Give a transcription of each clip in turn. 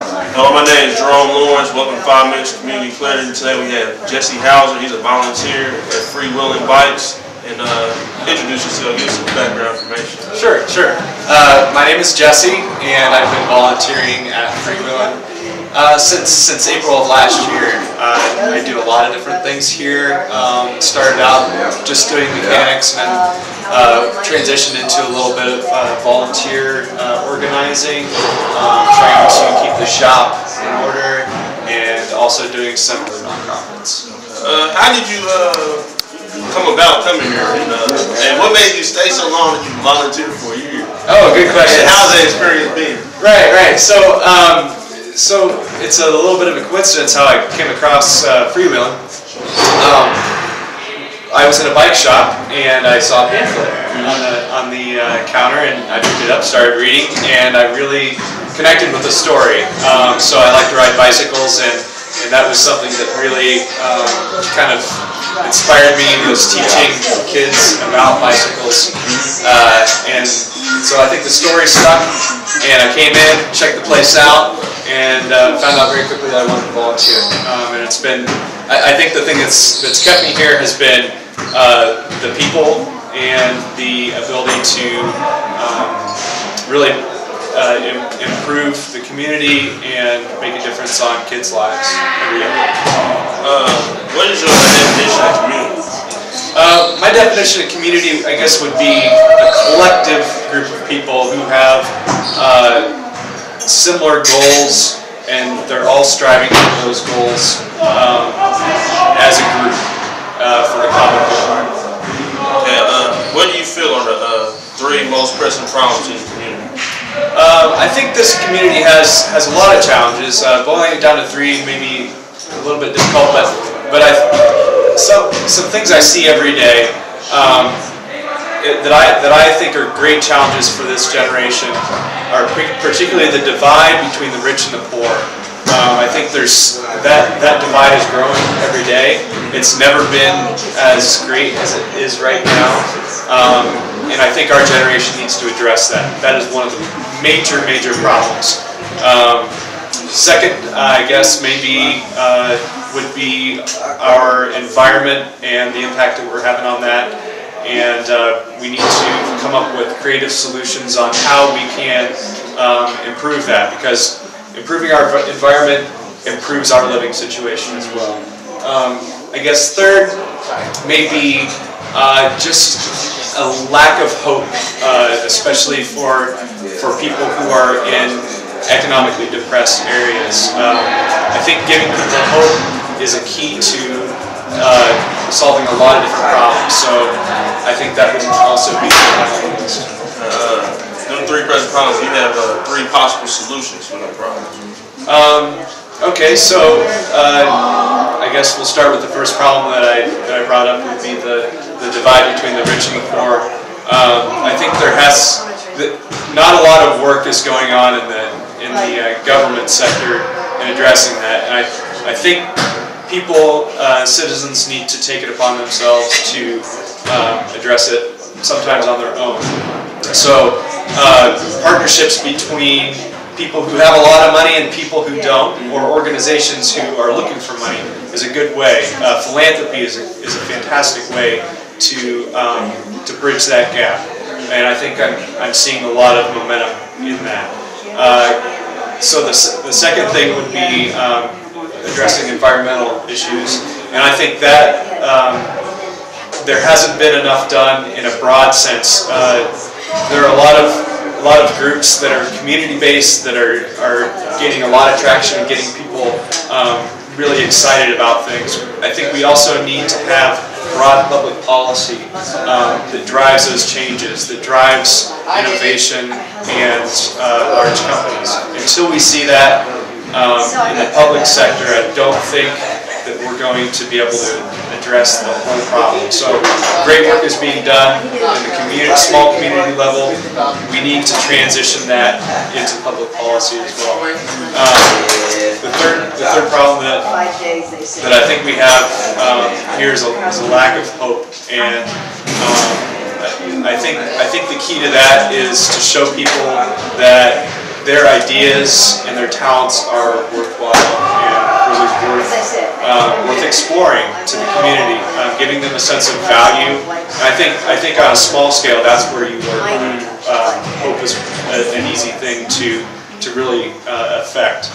Hello, my name is Jerome Lawrence. Welcome to 5 Minutes Community Clarity. Today we have Jesse Houser. He's a volunteer at Freewheelin Bikes. And introduce yourself, give some background information. Sure. My name is Jesse, and I've been volunteering at Freewheelin since April of last year. I do a lot of different things here. Started out just doing mechanics and then transitioned into a little bit of volunteer organizing, trying to keep the shop in order, and also doing some nonprofits. How did you come about coming here, and what made you stay so long that you volunteered for a year? Oh, good question. And how's that experience been? Right. So it's a little bit of a coincidence how I came across Freewheelin. I was in a bike shop and I saw a pamphlet on the counter, and I picked it up, started reading, and I really connected with the story. So I like to ride bicycles, and that was something that really kind of inspired me. Was teaching kids about bicycles, and so I think the story stuck, and I came in, checked the place out, and found out very quickly that I wanted to volunteer. And it's been, I think the thing that's kept me here has been the people and the ability to really improve the community and make a difference on kids' lives every day. What is your definition of community? My definition of community, I guess, would be a collective group of people who have similar goals, and they're all striving for those goals as a group for the common good. Okay, what do you feel are the 3 most pressing problems in the community? I think this community has a lot of challenges. Boiling it down to 3 may be a little bit difficult, but some things I see every day that I think are great challenges for this generation are particularly the divide between the rich and the poor. I think there's that divide is growing every day. It's never been as great as it is right now, and I think our generation needs to address that. That is one of the major problems. Second, I guess maybe would be our environment and the impact that we're having on that, and we need to come up with creative solutions on how we can improve that, because improving our environment improves our living situation as well. I guess third, maybe just a lack of hope, especially for people who are in economically depressed areas. I think giving people hope is a key to solving a lot of different problems. So I think that would also be one of those. Them 3 pressing problems, you have 3 possible solutions for the problem. Okay, so I guess we'll start with the first problem that I brought up, would be the divide between the rich and the poor. I think not a lot of work is going on in the government sector in addressing that, and I think people, citizens, need to take it upon themselves to address it, sometimes on their own. So partnerships between people who have a lot of money and people who don't, or organizations who are looking for money, is a good way. Philanthropy is a fantastic way to bridge that gap, and I think I'm seeing a lot of momentum in that. So the second thing would be addressing environmental issues, and I think that there hasn't been enough done in a broad sense. There are a lot of groups that are community-based that are gaining a lot of traction and getting people really excited about things. I think we also need to have broad public policy that drives those changes, that drives innovation and large companies. Until we see that in the public sector, I don't think that we're going to be able to address the whole problem. So great work is being done in the small community level. We need to transition that into public policy as well. The third problem that I think we have here is a lack of hope, and I think the key to that is to show people that their ideas and their talents are worthwhile and really worth exploring to the community, giving them a sense of value. And I think on a small scale, that's where you learn. Hope is an easy thing to really affect.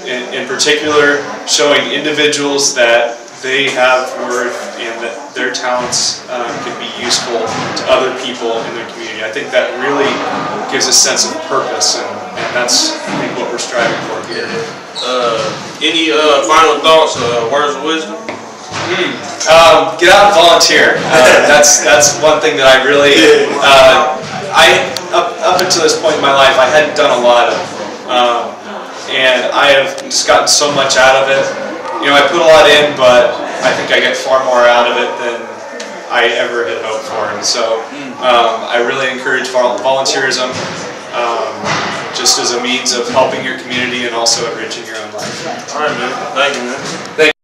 In particular, showing individuals that they have worth and that their talents can be useful to other people in their community. I think that really gives a sense of purpose, and that's, I think, what we're striving for here. Any final thoughts, words of wisdom? Get out and volunteer. That's one thing that I really, up until this point in my life, I hadn't done a lot of, and I have just gotten so much out of it. You know, I put a lot in, but I think I get far more out of it than I ever had hoped for. And so I really encourage volunteerism just as a means of helping your community and also enriching your own life. All right, man. Thank you, man. Thank you.